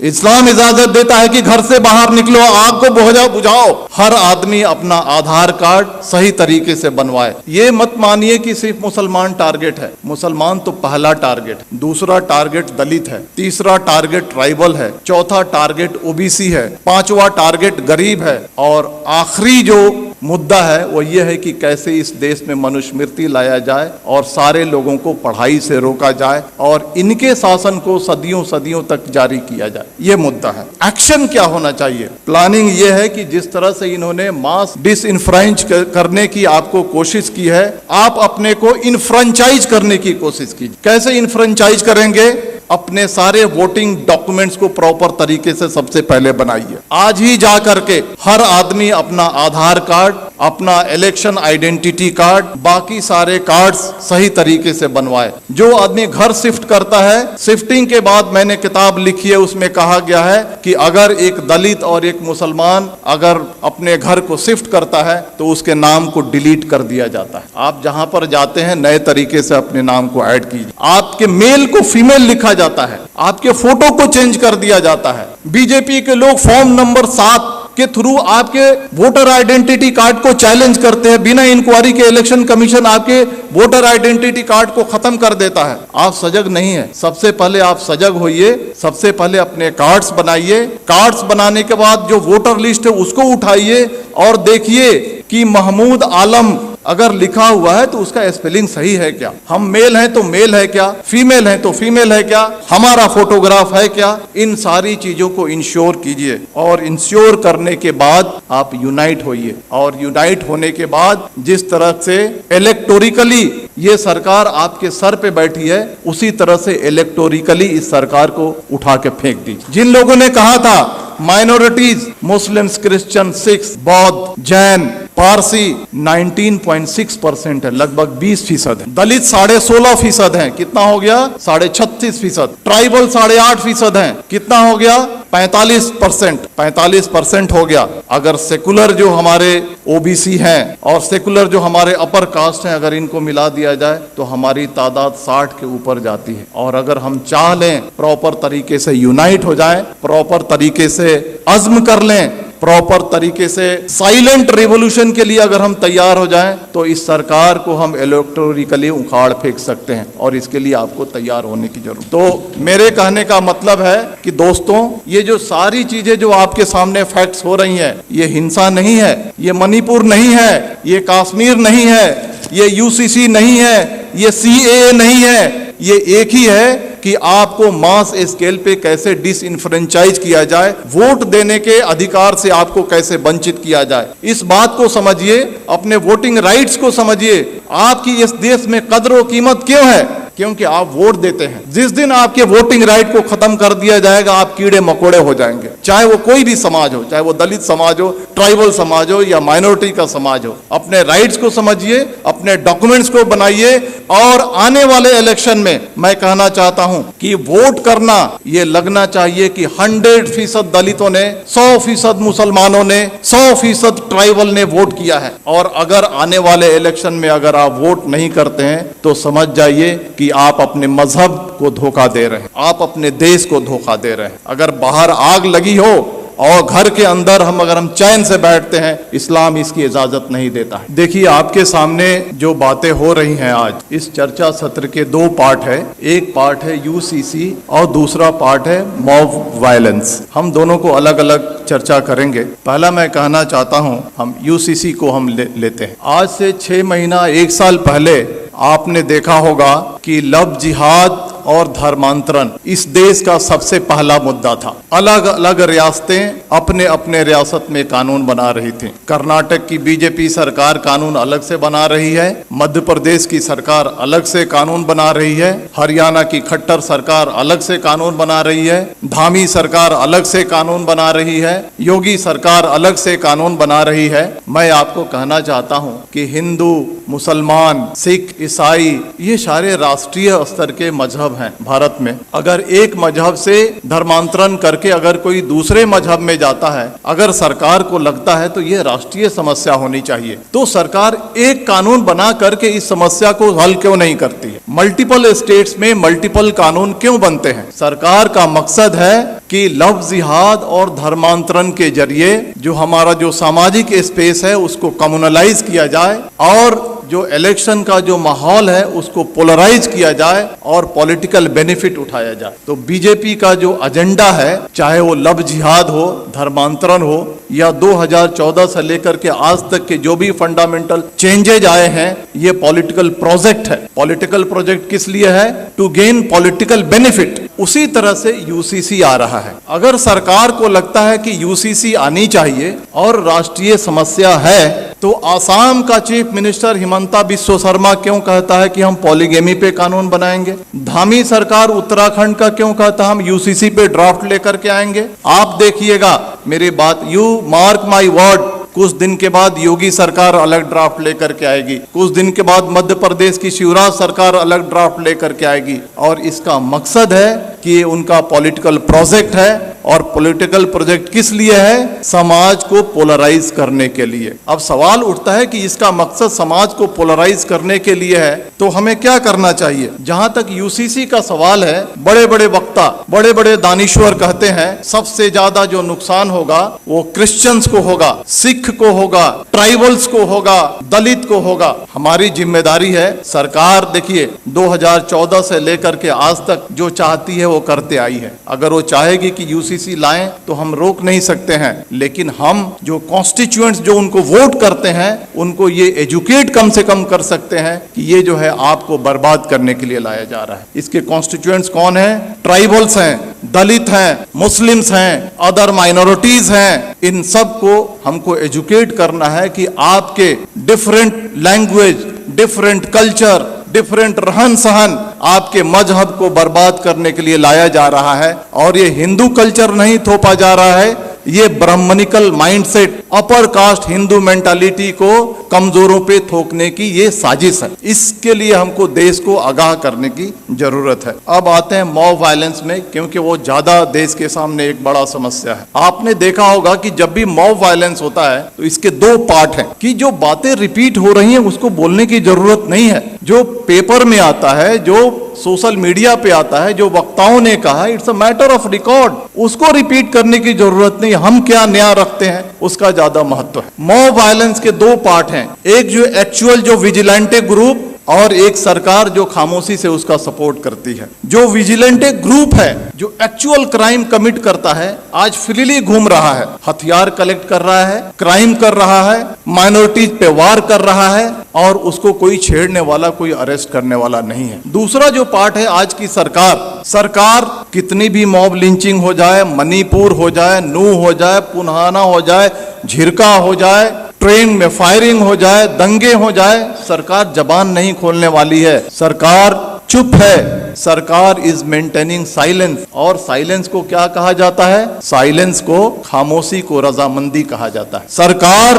इस्लाम इजाजत देता है कि घर से बाहर निकलो, आग को बुझाओ, हर आदमी अपना आधार कार्ड सही तरीके से बनवाए। ये मत मानिए कि सिर्फ मुसलमान टारगेट है। मुसलमान तो पहला टारगेट, दूसरा टारगेट दलित है, तीसरा टारगेट ट्राइबल है, चौथा टारगेट ओबीसी है, पांचवा टारगेट गरीब है, और आखिरी जो मुद्दा है वो ये है कि कैसे इस देश में मनुस्मृति लाया जाए और सारे लोगों को पढ़ाई से रोका जाए और इनके शासन को सदियों सदियों तक जारी किया जाए। ये मुद्दा है। एक्शन क्या होना चाहिए? प्लानिंग ये है कि जिस तरह से इन्होंने मास डिसइंफ्रेंच करने की आपको कोशिश की है, आप अपने को इनफ्रेंचाइज करने की कोशिश कीजिए। कैसे इनफ्रेंचाइज करेंगे? अपने सारे वोटिंग डॉक्यूमेंट्स को प्रॉपर तरीके से सबसे पहले बनाइए। आज ही जा करके हर आदमी अपना आधार कार्ड, अपना इलेक्शन आइडेंटिटी कार्ड, बाकी सारे कार्ड्स सही तरीके से बनवाए। जो आदमी घर शिफ्ट करता है, शिफ्टिंग के बाद मैंने किताब लिखी है, उसमें कहा गया है कि अगर एक दलित और एक मुसलमान अगर अपने घर को शिफ्ट करता है तो उसके नाम को डिलीट कर दिया जाता है। आप जहां पर जाते हैं नए तरीके से अपने नाम को ऐड कीजिए। आपके मेल को फीमेल लिखा जाता है, आपके फोटो को चेंज कर दिया जाता है। बीजेपी के लोग फॉर्म नंबर 7 के थ्रू आपके वोटर आइडेंटिटी कार्ड को चैलेंज करते हैं। बिना इंक्वायरी के इलेक्शन कमीशन आपके वोटर आइडेंटिटी कार्ड को खत्म कर देता है। आप सजग नहीं है। सबसे पहले आप सजग होइए, सबसे पहले अपने कार्ड्स बनाइए। कार्ड्स बनाने के बाद जो वोटर लिस्ट है उसको उठाइए और देखिए कि महमूद आलम अगर लिखा हुआ है तो उसका स्पेलिंग सही है क्या? हम मेल हैं तो मेल है क्या? फीमेल हैं तो फीमेल है क्या? हमारा फोटोग्राफ है क्या? इन सारी चीजों को इंश्योर कीजिए और इंश्योर करने के बाद आप यूनाइट होइए। और यूनाइट होने के बाद जिस तरह से इलेक्टोरिकली ये सरकार आपके सर पे बैठी है, उसी तरह से इलेक्टोरिकली इस सरकार को उठा के फेंक दीजिए। जिन लोगों ने कहा था माइनॉरिटीज, मुस्लिम्स, क्रिश्चियन, सिख्स, बौद्ध, जैन, पारसी 19.6% है, लगभग 20% है। दलित 16.5% है, कितना हो गया? 36.5%। ट्राइबल 8.5% है, कितना हो गया? 45% हो गया। अगर सेकुलर जो हमारे ओबीसी हैं और सेकुलर जो हमारे अपर कास्ट हैं, अगर इनको मिला दिया जाए तो हमारी तादाद 60 के ऊपर जाती है। और अगर हम चाह लें प्रॉपर तरीके से यूनाइट हो जाएं, प्रॉपर तरीके से अज़्म कर लें, प्रॉपर तरीके से साइलेंट रिवॉल्यूशन के लिए अगर हम तैयार हो जाएं, तो इस सरकार को हम इलेक्टोरिकली उखाड़ फेंक सकते हैं। और इसके लिए आपको तैयार होने की जरूरत। तो मेरे कहने का मतलब है कि दोस्तों, ये जो सारी चीजें जो आपके सामने फैक्ट्स हो रही हैं, ये हिंसा नहीं है, ये मणिपुर नहीं है, ये कश्मीर नहीं है, ये यूसीसी नहीं है, ये सीएए नहीं है। ये एक ही है कि आपको मास स्केल पे कैसे डिसइंफ्रेंचाइज किया जाए, वोट देने के अधिकार से आपको कैसे वंचित किया जाए। इस बात को समझिए, अपने वोटिंग राइट्स को समझिए। आपकी इस देश में कदर व कीमत क्यों है? क्योंकि आप वोट देते हैं। जिस दिन आपके वोटिंग राइट को खत्म कर दिया जाएगा, आप कीड़े मकोड़े हो जाएंगे। चाहे वो कोई भी समाज हो, चाहे वो दलित समाज हो, ट्राइबल समाज हो या माइनॉरिटी का समाज हो। अपने राइट्स को समझिए, अपने डॉक्यूमेंट्स को बनाइए और आने वाले इलेक्शन में मैं कहना चाहता हूं कि वोट करना ये लगना चाहिए कि 100% दलितों ने, 100% मुसलमानों ने, 100% ट्राइबल ने वोट किया है। और अगर आने वाले इलेक्शन में अगर आप वोट नहीं करते हैं तो समझ जाइए कि आप अपने मजहब को धोखा दे रहे हैं, आप अपने देश को धोखा दे रहे हैं। अगर बाहर आग लगी हो और घर के अंदर अगर हम चैन से बैठते हैं, इस्लाम इसकी इजाजत नहीं देता है। देखिए, आपके सामने जो बातें हो रही हैं आज, इस चर्चा सत्र के 2 पार्ट है। एक पार्ट है यूसीसी और दूसरा पार्ट है मॉब वायलेंस। हम दोनों को अलग अलग चर्चा करेंगे। पहला मैं कहना चाहता हूं, हम यूसीसी को हम लेते हैं। आज से 6 महीना 1 साल पहले आपने देखा होगा कि लव जिहाद और धर्मांतरण इस देश का सबसे पहला मुद्दा था। अलग अलग रियासतें अपने अपने रियासत में कानून बना रही थी। कर्नाटक की बीजेपी सरकार कानून अलग से बना रही है, मध्य प्रदेश की सरकार अलग से कानून बना रही है, हरियाणा की खट्टर सरकार अलग से कानून बना रही है, धामी सरकार अलग से कानून बना रही है, योगी सरकार अलग से कानून बना रही है। मैं आपको कहना चाहता हूं कि हिंदू, मुसलमान, सिख, ईसाई, ये सारे राष्ट्रीय स्तर के मजहब हैं भारत में, अगर एक मजहब से धर्मांतरण करके अगर कोई दूसरे मजहब में जाता है, अगर सरकार को लगता है तो ये राष्ट्रीय समस्या होनी चाहिए, तो सरकार एक कानून बना करके इस समस्या को हल क्यों नहीं करती है? मल्टीपल स्टेट्स में मल्टीपल कानून क्यों बनते हैं? सरकार का मकसद है कि लव जिहाद और धर्मांतरण के जरिए जो हमारा जो सामाजिक स्पेस है उसको कम्युनलाइज किया जाए और जो इलेक्शन का जो माहौल है उसको पोलराइज किया जाए और पॉलिटिकल बेनिफिट उठाया जाए। तो बीजेपी का जो एजेंडा है, चाहे वो लव जिहाद हो, धर्मांतरण हो या 2014 से लेकर के आज तक के जो भी फंडामेंटल चेंजेज आए हैं, ये पॉलिटिकल प्रोजेक्ट है। पॉलिटिकल प्रोजेक्ट किस लिए है? To gain political benefit. उसी तरह से यूसीसी आ रहा है। अगर सरकार को लगता है कि यूसीसी आनी चाहिए और राष्ट्रीय समस्या है, तो आसाम का चीफ मिनिस्टर हिमंता बिस्वा शर्मा क्यों कहता है कि हम पॉलीगेमी पे कानून बनाएंगे? धामी सरकार उत्तराखंड का क्यों कहता है हम यूसीसी पे ड्राफ्ट लेकर के आएंगे? आप देखिएगा मेरी बात, यू मार्क माई वर्ड, कुछ दिन के बाद योगी सरकार अलग ड्राफ्ट लेकर के आएगी, कुछ दिन के बाद मध्य प्रदेश की शिवराज सरकार अलग ड्राफ्ट लेकर के आएगी, और इसका मकसद है कि उनका पॉलिटिकल प्रोजेक्ट है। और पॉलिटिकल प्रोजेक्ट किस लिए है? समाज को पोलराइज करने के लिए। अब सवाल उठता है कि इसका मकसद समाज को पोलराइज करने के लिए है, तो हमें क्या करना चाहिए? जहां तक यूसीसी का सवाल है, बड़े बड़े वक्ता, बड़े बड़े दानिश्वर कहते हैं सबसे ज्यादा जो नुकसान होगा वो क्रिश्चियंस को होगा, सिख को होगा, ट्राइबल्स को होगा, दलित को होगा। हमारी जिम्मेदारी है, सरकार देखिए 2014 से लेकर के आज तक जो चाहती है वो करते आई है। अगर वो चाहेगी कि यूसीसी लाएं तो हम रोक नहीं सकते हैं, लेकिन हम जो कॉन्स्टिट्यूएंट्स जो उनको वोट करते हैं उनको ये एजुकेट कम से कम कर सकते हैं कि ये जो है आपको बर्बाद करने के लिए लाया जा रहा है। इसके कॉन्स्टिट्यूएंट्स कौन है? ट्राइबल्स हैं, दलित हैं, मुस्लिम्स हैं, अदर माइनॉरिटीज हैं। इन सब को हमको एजुकेट करना है कि आपके different language, different culture, different रहन सहन आपके मजहब को बर्बाद करने के लिए लाया जा रहा है। और ये हिंदू कल्चर नहीं थोपा जा रहा है, ये brahminical mindset, upper caste Hindu mentality को कमजोरों पे थोकने की ये साजिश है। इसके लिए हमको देश को आगाह करने की जरूरत है। अब आते हैं मॉब वायलेंस में, क्योंकि वो ज्यादा देश के सामने एक बड़ा समस्या है। आपने देखा होगा कि जब भी मॉब वायलेंस होता है तो इसके दो पार्ट हैं कि जो बातें रिपीट हो रही हैं उसको बोलने की जरूरत नहीं है, जो पेपर में आता है, जो सोशल मीडिया पे आता है, जो वक्ताओं ने कहा, it's a matter of record, उसको रिपीट करने की जरूरत नहीं। हम क्या नया रखते हैं उसका ज्यादा महत्व है। मॉब वायलेंस के दो पार्ट हैं, एक जो एक्चुअल जो विजिलेंटे ग्रुप और एक सरकार जो खामोशी से उसका सपोर्ट करती है। जो विजिलेंटे ग्रुप है, जो एक्चुअल क्राइम कमिट करता है, आज फ्रीली घूम रहा है, हथियार कलेक्ट कर रहा है, क्राइम कर रहा है, माइनॉरिटीज पे वार कर रहा है और उसको कोई छेड़ने वाला, कोई अरेस्ट करने वाला नहीं है। दूसरा जो पार्ट है आज की सरकार कितनी भी मॉब लिंचिंग हो जाए, मणिपुर हो जाए, नू हो जाए, पुन्हाना हो जाए, झिरका हो जाए, ट्रेन में फायरिंग हो जाए, दंगे हो जाए, सरकार जबान नहीं खोलने वाली है। सरकार चुप है। सरकार इज मेंटेनिंग साइलेंस। और साइलेंस को क्या कहा जाता है? साइलेंस को, खामोशी को रजामंदी कहा जाता है। सरकार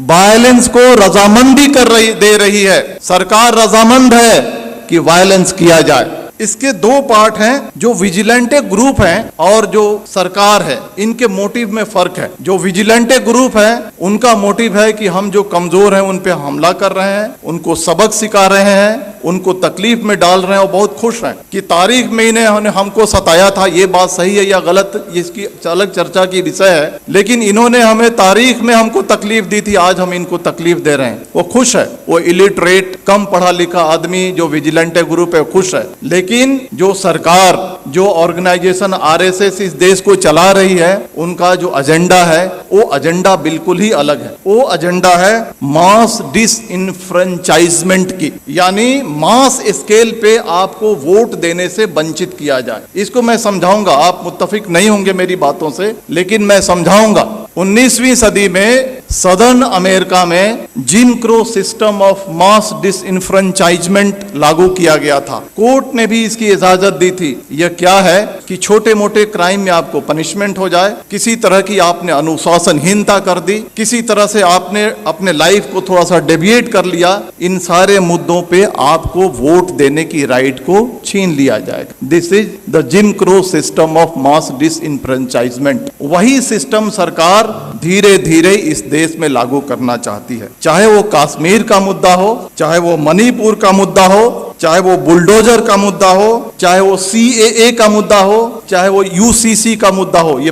वायलेंस को रजामंदी दे रही है। सरकार रजामंद है कि वायलेंस किया जाए। इसके दो पार्ट हैं, जो विजिलेंटे ग्रुप हैं और जो सरकार है, इनके मोटिव में फर्क है। जो विजिलेंटे ग्रुप है उनका मोटिव है कि हम जो कमजोर हैं उन पे हमला कर रहे हैं, उनको सबक सिखा रहे हैं, उनको तकलीफ में डाल रहे हैं और बहुत खुश हैं कि तारीख में इन्हें हमको सताया था। ये बात सही है या गलत, इसकी अलग चर्चा की विषय है, लेकिन इन्होंने हमें तारीख में हमको तकलीफ दी थी, आज हम इनको तकलीफ दे रहे हैं। वो खुश है, वो इलिटरेट, कम पढ़ा लिखा आदमी जो विजिलेंटे ग्रुप है खुश है। लेकिन जो सरकार, जो ऑर्गेनाइजेशन आरएसएस इस देश को चला रही है, उनका जो एजेंडा है वो एजेंडा बिल्कुल ही अलग है। वो एजेंडा है मास डिसइनफ्रेंचाइजमेंट की, यानी मास स्केल पे आपको वोट देने से वंचित किया जाए। इसको मैं समझाऊंगा, आप मुत्तफिक नहीं होंगे मेरी बातों से, लेकिन मैं समझाऊंगा। 19वीं सदी में सदर्न अमेरिका में gym crow system of mass disenfranchisement लागू किया गया था। कोर्ट ने भी इसकी इजाजत दी थी। यह क्या है कि छोटे मोटे क्राइम में आपको पनिशमेंट हो जाए, किसी तरह की आपने अनुशासनहीनता कर दी, किसी तरह से आपने अपने लाइफ को थोड़ा सा डेविएट कर लिया, इन सारे मुद्दों पे आपको वोट देने की राइट को छीन लिया जाएगा। This is the gym crow system of mass disenfranchisement. वही सिस्टम सरकार धीरे धीरे इस देश में लागू करना चाहती है। चाहे वो कश्मीर का मुद्दा हो, चाहे वो मणिपुर का मुद्दा हो, चाहे वो बुलडोजर का मुद्दा हो, चाहे वो CAA का मुद्दा हो, चाहे वो UCC का मुद्दा हो, ये